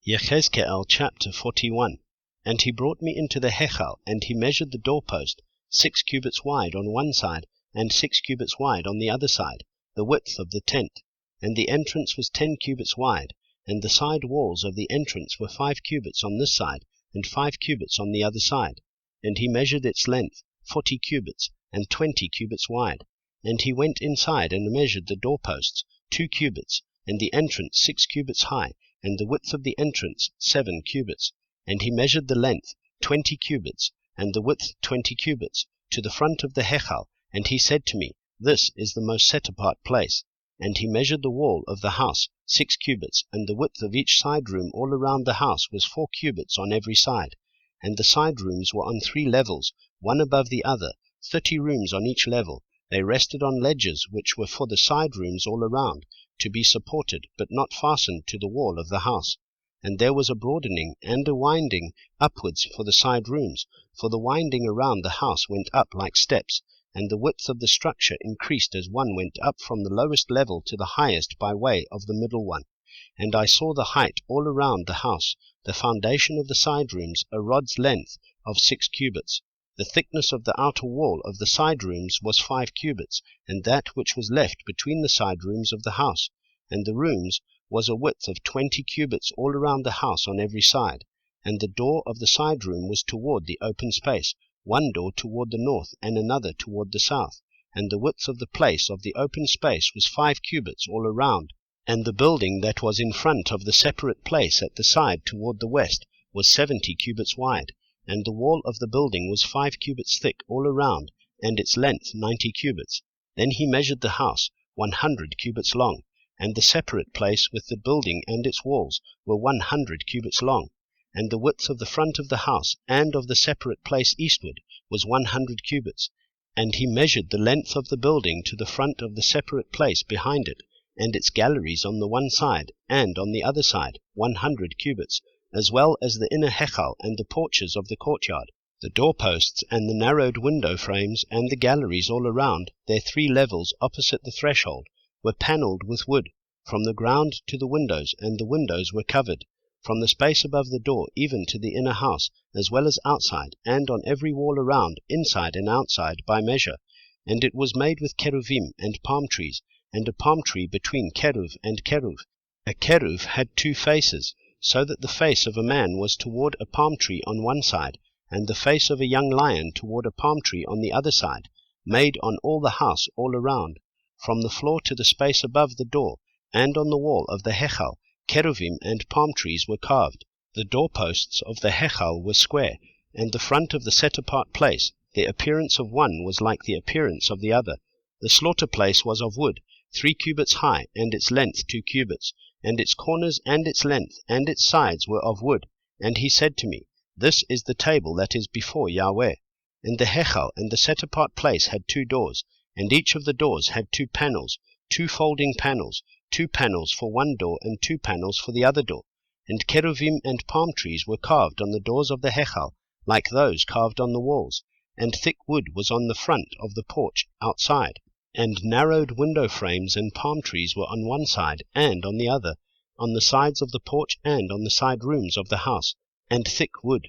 Yehezq'ėl chapter 41. And he brought me into the Yehezq'el, and he measured the doorpost, 6 cubits wide on one side, and 6 cubits wide on the other side, the width of the tent. And the entrance was 10 cubits wide, and the side walls of the entrance were 5 cubits on this side, and 5 cubits on the other side. And he measured its length, 40 cubits, and 20 cubits wide. And he went inside and measured the doorposts, 2 cubits, and the entrance 6 cubits high, and the width of the entrance 7 cubits. And he measured the length 20 cubits, and the width 20 cubits, to the front of the Yehezq'el. And he said to me, This is the most set apart place. And he measured the wall of the house 6 cubits, and the width of each side room all around the house was 4 cubits on every side. And the side rooms were on 3 levels, one above the other, 30 rooms on each level. They rested on ledges which were for the side rooms all around, to be supported, but not fastened to the wall of the house. And there was a broadening and a winding upwards for the side rooms, for the winding around the house went up like steps, and the width of the structure increased as one went up from the lowest level to the highest by way of the middle one. And I saw the height all around the house, the foundation of the side rooms, a rod's length of 6 cubits. The thickness of the outer wall of the side rooms was 5 cubits, and that which was left between the side rooms of the house. And the rooms was a width of 20 cubits all around the house on every side. And the door of the side room was toward the open space, one door toward the north, and another toward the south. And the width of the place of the open space was 5 cubits all around. And the building that was in front of the separate place at the side toward the west was 70 cubits wide. And the wall of the building was 5 cubits thick all around, and its length 90 cubits. Then he measured the house 100 cubits long, and the separate place with the building and its walls were 100 cubits long. And the width of the front of the house and of the separate place eastward was 100 cubits. And he measured the length of the building to the front of the separate place behind it, and its galleries on the one side and on the other side, 100 cubits, as well as the inner Yehezq'el and the porches of the courtyard, the doorposts and the narrowed window frames and the galleries all around, their 3 levels opposite the threshold, were panelled with wood, from the ground to the windows, and the windows were covered, from the space above the door even to the inner house, as well as outside, and on every wall around, inside and outside, by measure. And it was made with Ketuvim and palm trees, and a palm tree between keruv and keruv. A keruv had 2 faces, so that the face of a man was toward a palm tree on one side, and the face of a young lion toward a palm tree on the other side, made on all the house all around, from the floor to the space above the door, and on the wall of the Yehezq'el, Ketuvim and palm trees were carved. The doorposts of the Yehezq'el were square, and the front of the set-apart place, the appearance of one was like the appearance of the other. The slaughter place was of wood, 3 cubits high, and its length 2 cubits, and its corners and its length and its sides were of wood. And he said to me, This is the table that is before Yahweh. And the Yehezq'el and the set-apart place had 2 doors, and each of the doors had 2 panels, 2 folding panels, 2 panels for one door and 2 panels for the other door. And Ketuvim and palm trees were carved on the doors of the Yehezq'el, like those carved on the walls, and thick wood was on the front of the porch outside. And narrowed window frames and palm trees were on one side and on the other, on the sides of the porch and on the side rooms of the house, and thick wood